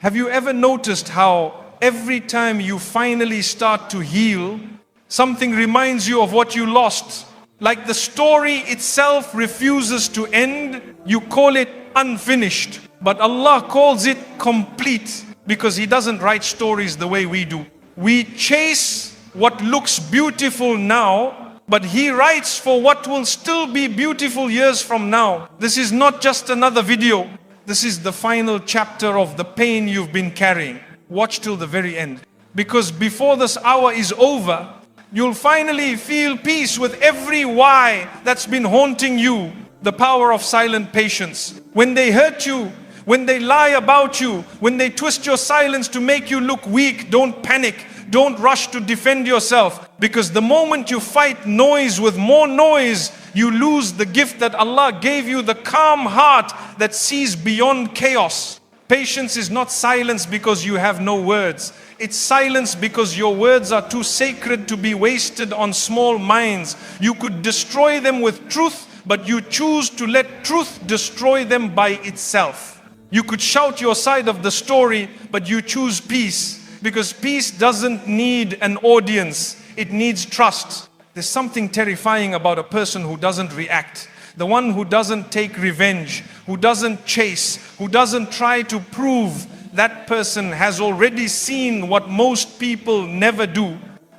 Have you ever noticed how every time you finally start to heal, something reminds you of what you lost? Like the story itself refuses to end, you call it unfinished. But Allah calls it complete because He doesn't write stories the way we do. We chase what looks beautiful now, but He writes for what will still be beautiful years from now. This is not just another video. This is the final chapter of the pain you've been carrying. Watch till the very end. Because before this hour is over, you'll finally feel peace with every why that's been haunting you. The power of silent patience. When they hurt you, when they lie about you, when they twist your silence to make you look weak, don't panic. Don't rush to defend yourself, because the moment you fight noise with more noise, you lose the gift that Allah gave you, the calm heart that sees beyond chaos. Patience is not silence because you have no words. It's silence because your words are too sacred to be wasted on small minds. You could destroy them with truth, but you choose to let truth destroy them by itself. You could shout your side of the story, but you choose peace. Because peace doesn't need an audience, it needs trust. There's something terrifying about a person who doesn't react. The one who doesn't take revenge, who doesn't chase, who doesn't try to prove. That person has already seen what most people never do.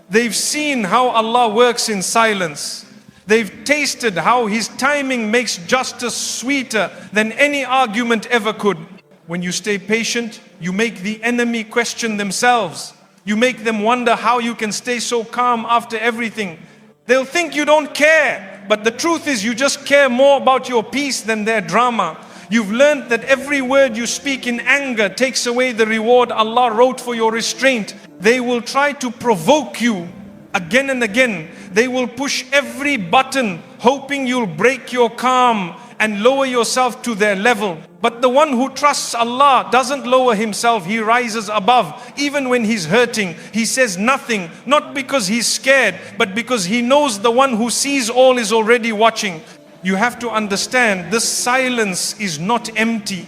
They've seen how Allah works in silence. They've tasted how His timing makes justice sweeter than any argument ever could. When you stay patient, you make the enemy question themselves. You make them wonder how you can stay so calm after everything. They'll think you don't care, but the truth is you just care more about your peace than their drama. You've learned that every word you speak in anger takes away the reward Allah wrote for your restraint. They will try to provoke you again and again. They will push every button, hoping you'll break your calm and lower yourself to their level. But the one who trusts Allah doesn't lower himself, he rises above. Even when he's hurting, he says nothing, not because he's scared, but because he knows the one who sees all is already watching. You have to understand, this silence is not empty.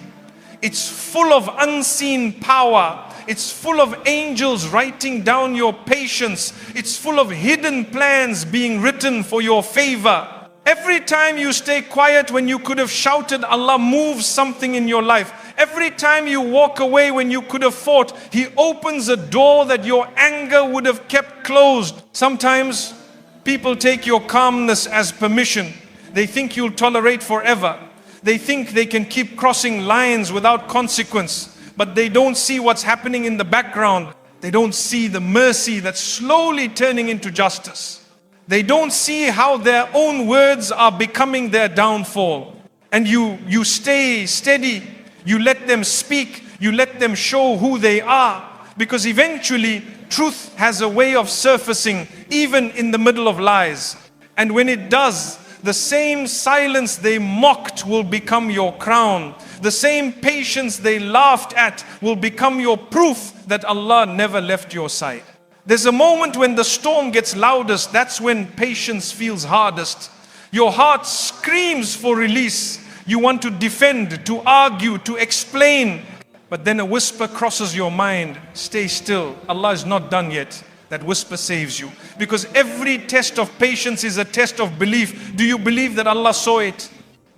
It's full of unseen power. It's full of angels writing down your patience. It's full of hidden plans being written for your favor. Every time you stay quiet when you could have shouted, Allah moves something in your life. Every time you walk away when you could have fought, He opens a door that your anger would have kept closed. Sometimes people take your calmness as permission. They think you'll tolerate forever. They think they can keep crossing lines without consequence. But they don't see what's happening in the background. They don't see the mercy that's slowly turning into justice. They don't see how their own words are becoming their downfall. And you stay steady. You let them speak. You let them show who they are. Because eventually, truth has a way of surfacing, even in the middle of lies. And when it does, the same silence they mocked will become your crown. The same patience they laughed at will become your proof that Allah never left your side. There's a moment when the storm gets loudest. That's when patience feels hardest. Your heart screams for release. You want to defend, to argue, to explain. But then a whisper crosses your mind. Stay still. Allah is not done yet. That whisper saves you. Because every test of patience is a test of belief. Do you believe that Allah saw it?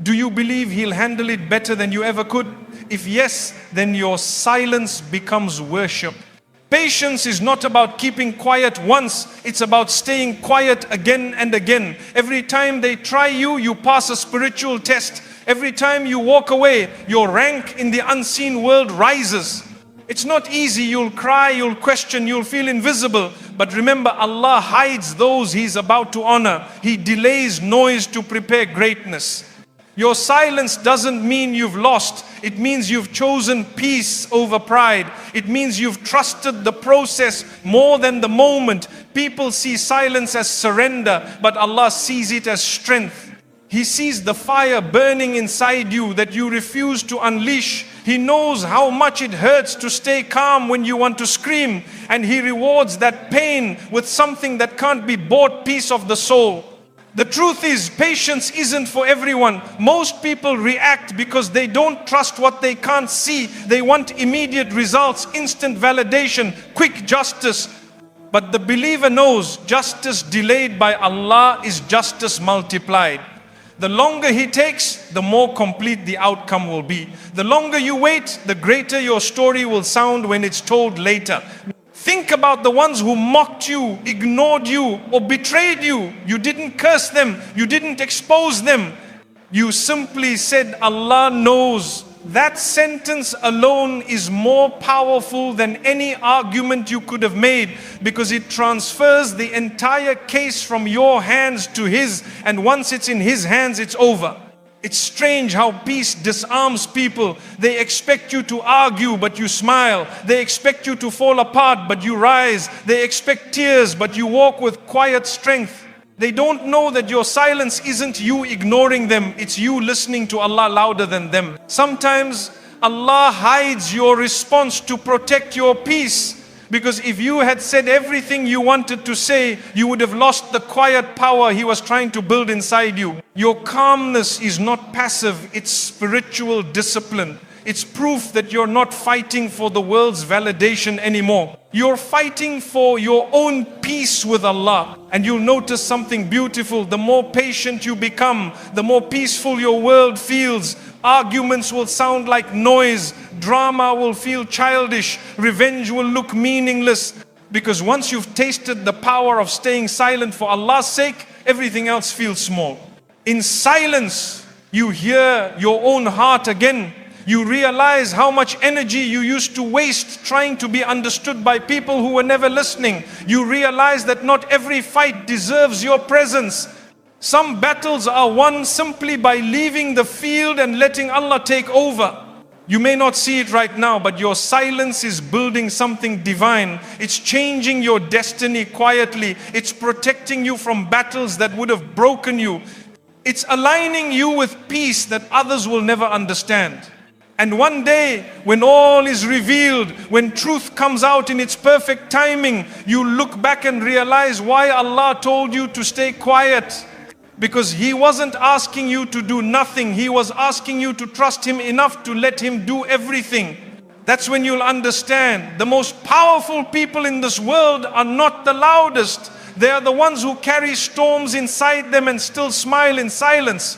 Do you believe He'll handle it better than you ever could? If yes, then your silence becomes worship. Patience is not about keeping quiet once, it's about staying quiet again and again. Every time they try you, you pass a spiritual test. Every time you walk away, your rank in the unseen world rises. It's not easy, you'll cry, you'll question, you'll feel invisible. But remember, Allah hides those He's about to honor. He delays noise to prepare greatness. Your silence doesn't mean you've lost. It means you've chosen peace over pride. It means you've trusted the process more than the moment. People see silence as surrender, but Allah sees it as strength. He sees the fire burning inside you that you refuse to unleash. He knows how much it hurts to stay calm when you want to scream. And He rewards that pain with something that can't be bought, peace of the soul. The truth is, patience isn't for everyone. Most people react because they don't trust what they can't see. They want immediate results, instant validation, quick justice. But the believer knows justice delayed by Allah is justice multiplied. The longer He takes, the more complete the outcome will be. The longer you wait, the greater your story will sound when it's told later. Think about the ones who mocked you, ignored you, or betrayed you. You didn't curse them. You didn't expose them. You simply said, Allah knows. That sentence alone is more powerful than any argument you could have made, because it transfers the entire case from your hands to His, and once it's in His hands, it's over. It's strange how peace disarms people. They expect you to argue, but you smile. They expect you to fall apart, but you rise. They expect tears, but you walk with quiet strength. They don't know that your silence isn't you ignoring them. It's you listening to Allah louder than them. Sometimes Allah hides your response to protect your peace. Because if you had said everything you wanted to say, you would have lost the quiet power He was trying to build inside you. Your calmness is not passive, it's spiritual discipline. It's proof that you're not fighting for the world's validation anymore. You're fighting for your own peace with Allah. And you'll notice something beautiful. The more patient you become, the more peaceful your world feels. Arguments will sound like noise. Drama will feel childish. Revenge will look meaningless. Because once you've tasted the power of staying silent for Allah's sake, everything else feels small. In silence, you hear your own heart again. You realize how much energy you used to waste trying to be understood by people who were never listening. You realize that not every fight deserves your presence. Some battles are won simply by leaving the field and letting Allah take over. You may not see it right now, but your silence is building something divine. It's changing your destiny quietly. It's protecting you from battles that would have broken you. It's aligning you with peace that others will never understand. And one day, when all is revealed, when truth comes out in its perfect timing, you look back and realize why Allah told you to stay quiet. Because He wasn't asking you to do nothing. He was asking you to trust Him enough to let Him do everything. That's when you'll understand the most powerful people in this world are not the loudest. They are the ones who carry storms inside them and still smile in silence.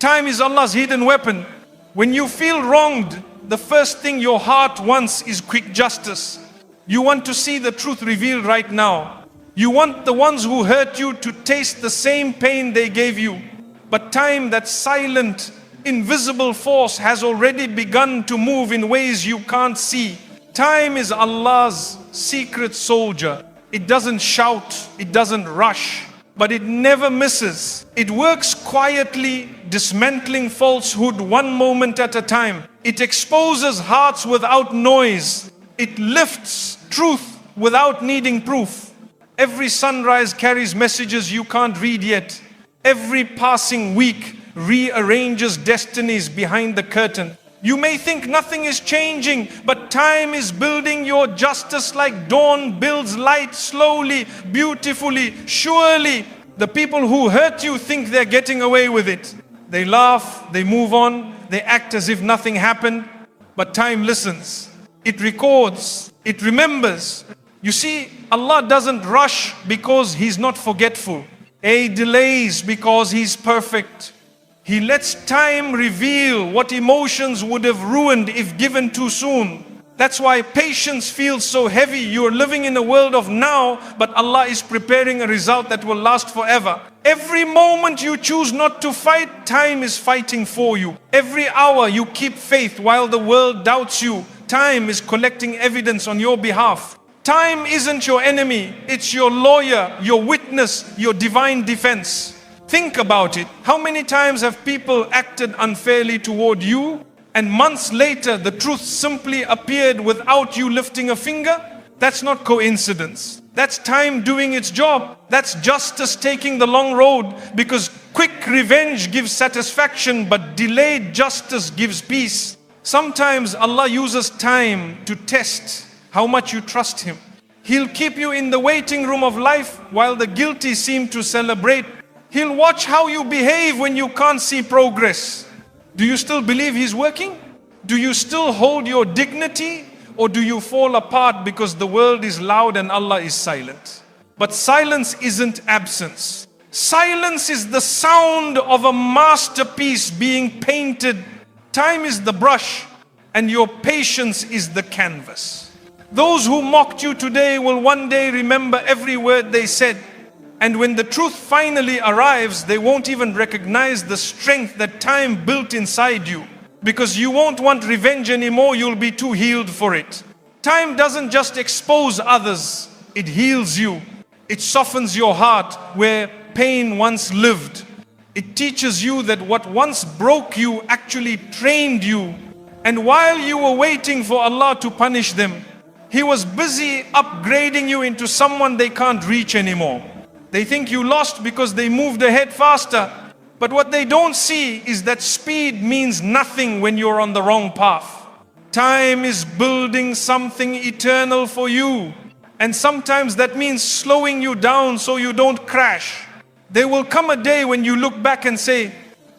Time is Allah's hidden weapon. When you feel wronged, the first thing your heart wants is quick justice. You want to see the truth revealed right now. You want the ones who hurt you to taste the same pain they gave you. But time, that silent, invisible force, has already begun to move in ways you can't see. Time is Allah's secret soldier. It doesn't shout, it doesn't rush, but it never misses. It works quietly, dismantling falsehood one moment at a time. It exposes hearts without noise. It lifts truth without needing proof. Every sunrise carries messages you can't read yet. Every passing week rearranges destinies behind the curtain. You may think nothing is changing, but time is building your justice like dawn builds light, slowly, beautifully, surely. The people who hurt you think they're getting away with it. They laugh, they move on, they act as if nothing happened. But time listens. It records, it remembers. You see, Allah doesn't rush because He's not forgetful. He delays because He's perfect. He lets time reveal what emotions would have ruined if given too soon. That's why patience feels so heavy. You're living in a world of now, but Allah is preparing a result that will last forever. Every moment you choose not to fight, time is fighting for you. Every hour you keep faith while the world doubts you, time is collecting evidence on your behalf. Time isn't your enemy, it's your lawyer, your witness, your divine defense. Think about it. How many times have people acted unfairly toward you, and months later the truth simply appeared without you lifting a finger? That's not coincidence. That's time doing its job. That's justice taking the long road, because quick revenge gives satisfaction, but delayed justice gives peace. Sometimes Allah uses time to test how much you trust Him. He'll keep you in the waiting room of life while the guilty seem to celebrate. He'll watch how you behave when you can't see progress. Do you still believe He's working? Do you still hold your dignity? Or do you fall apart because the world is loud and Allah is silent? But silence isn't absence. Silence is the sound of a masterpiece being painted. Time is the brush and your patience is the canvas. Those who mocked you today will one day remember every word they said. And when the truth finally arrives, they won't even recognize the strength that time built inside you. Because you won't want revenge anymore, you'll be too healed for it. Time doesn't just expose others, it heals you. It softens your heart where pain once lived. It teaches you that what once broke you actually trained you. And while you were waiting for Allah to punish them, He was busy upgrading you into someone they can't reach anymore. They think you lost because they moved ahead faster. But what they don't see is that speed means nothing when you're on the wrong path. Time is building something eternal for you. And sometimes that means slowing you down so you don't crash. There will come a day when you look back and say,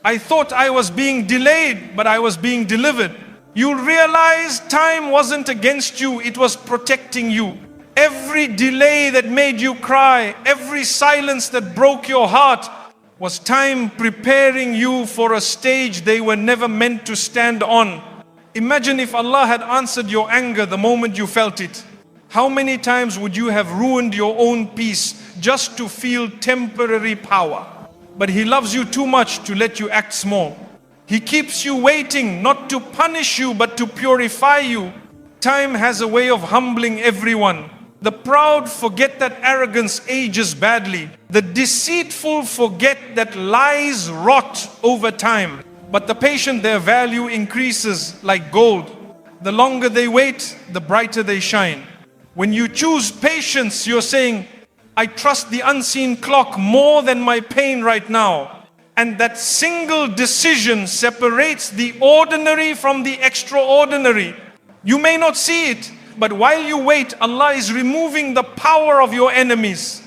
I thought I was being delayed, but I was being delivered. You'll realize time wasn't against you, it was protecting you. Every delay that made you cry, every silence that broke your heart, was time preparing you for a stage they were never meant to stand on. Imagine if Allah had answered your anger the moment you felt it. How many times would you have ruined your own peace just to feel temporary power? But He loves you too much to let you act small. He keeps you waiting, not to punish you, but to purify you. Time has a way of humbling everyone. The proud forget that arrogance ages badly. The deceitful forget that lies rot over time. But the patient, their value increases like gold. The longer they wait, the brighter they shine. When you choose patience, you're saying, I trust the unseen clock more than my pain right now. And that single decision separates the ordinary from the extraordinary. You may not see it, but while you wait, Allah is removing the power of your enemies.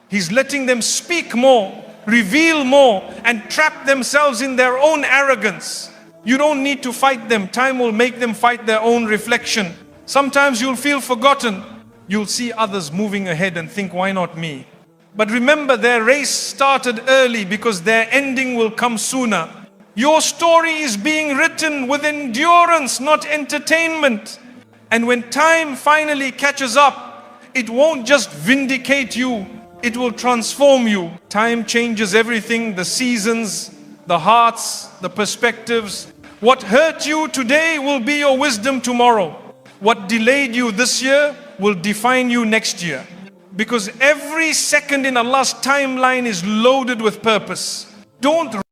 He's letting them speak more, reveal more, and trap themselves in their own arrogance. You don't need to fight them. Time will make them fight their own reflection. Sometimes you'll feel forgotten. You'll see others moving ahead and think, why not me? But remember, their race started early because their ending will come sooner. Your story is being written with endurance, not entertainment. And when time finally catches up, it won't just vindicate you, it will transform you. Time changes everything, the seasons, the hearts, the perspectives. What hurt you today will be your wisdom tomorrow. What delayed you this year will define you next year. Because every second in Allah's timeline is loaded with purpose. Don't